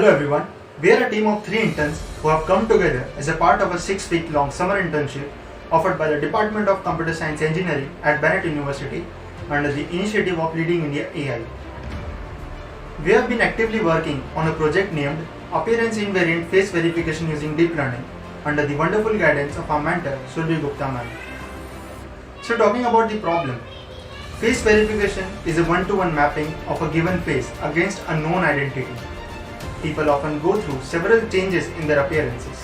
Hello everyone, we are a team of 3 interns who have come together as a part of a 6-week long summer internship offered by the Department of Computer Science Engineering at Bennett University under the initiative of Leading India AI. We have been actively working on a project named Appearance Invariant Face Verification using Deep Learning under the wonderful guidance of our mentor Survi Gupta ma'am. So talking about the problem, face verification is a one-to-one mapping of a given face against a known identity. People often go through several changes in their appearances.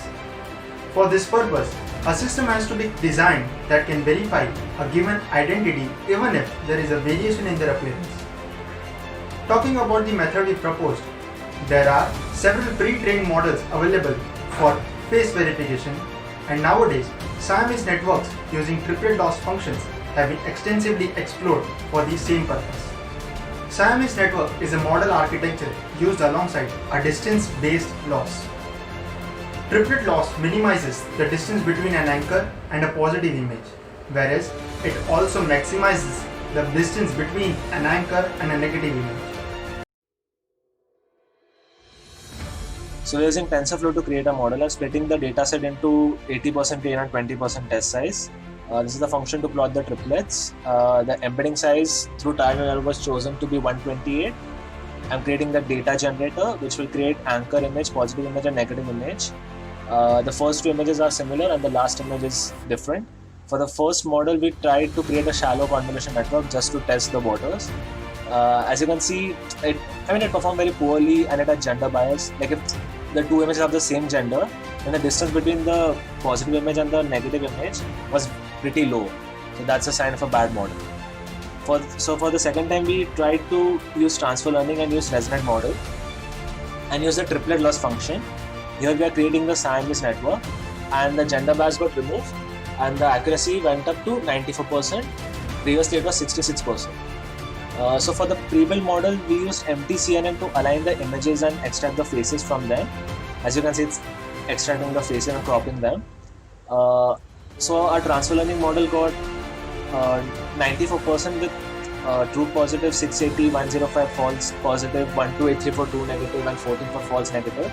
For this purpose, a system has to be designed that can verify a given identity even if there is a variation in their appearance. Talking about the method we proposed, there are several pre-trained models available for face verification, and nowadays Siamese networks using triplet loss functions have been extensively explored for the same purpose. Siamese network is a model architecture used alongside a distance-based loss. Triplet loss minimizes the distance between an anchor and a positive image, whereas it also maximizes the distance between an anchor and a negative image. So we're using TensorFlow to create a model and splitting the dataset into 80% train and 20% test size. This is the function to plot the triplets. The embedding size through trial and error was chosen to be 128. I'm creating the data generator, which will create anchor image, positive image and negative image. The first two images are similar and the last image is different. For the first model, we tried to create a shallow convolution network just to test the waters. As you can see, it performed very poorly and it had gender bias. Like if the two images have the same gender, then the distance between the positive image and the negative image was pretty low. So that's a sign of a bad model. So for the second time, we tried to use transfer learning and use resonant model and use the triplet loss function. Here we are creating the Siamese network and the gender bias got removed and the accuracy went up to 94%. Previously it was 66%. So for the pre-built model, we used empty CNN to align the images and extract the faces from them. As you can see, it's extracting the faces and cropping them. So our transfer learning model got 94% with true positive, 680, 105 false positive, 128342 negative and 14 for false negative.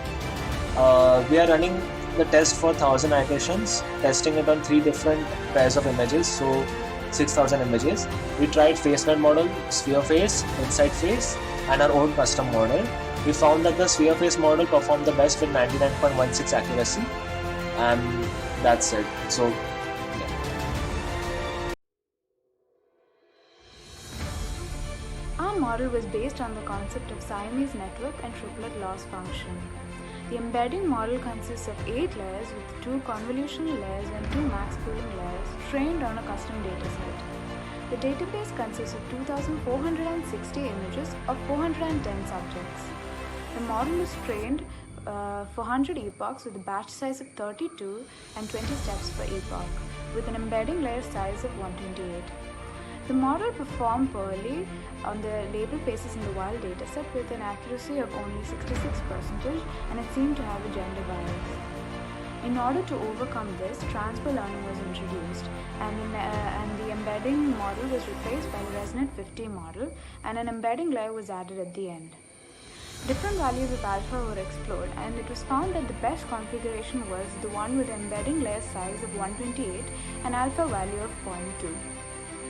We are running the test for 1000 iterations, testing it on 3 different pairs of images, so 6000 images. We tried FaceNet model, sphere face, inside face and our own custom model. We found that the sphere face model performed the best with 99.16 accuracy and that's it. So Our model was based on the concept of Siamese network and triplet loss function. The embedding model consists of 8 layers with 2 convolutional layers and 2 max pooling layers trained on a custom dataset. The database consists of 2,460 images of 410 subjects. The model is trained for 100 epochs with a batch size of 32 and 20 steps per epoch, with an embedding layer size of 128. The model performed poorly on the label faces in the wild dataset with an accuracy of only 66% and it seemed to have a gender bias. In order to overcome this, transfer learning was introduced and the embedding model was replaced by the Resonant 50 model and an embedding layer was added at the end. Different values of alpha were explored and it was found that the best configuration was the one with embedding layer size of 128 and alpha value of 0.2.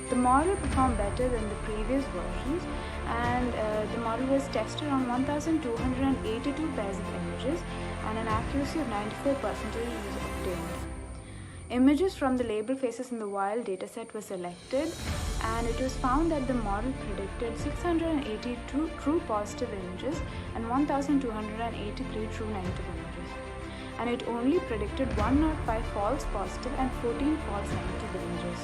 The model performed better than the previous versions and the model was tested on 1282 pairs of images and an accuracy of 94% was obtained. Images from the label faces in the wild dataset were selected and it was found that the model predicted 682 true positive images and 1283 true negative images. And it only predicted 105 false positive and 14 false negative images.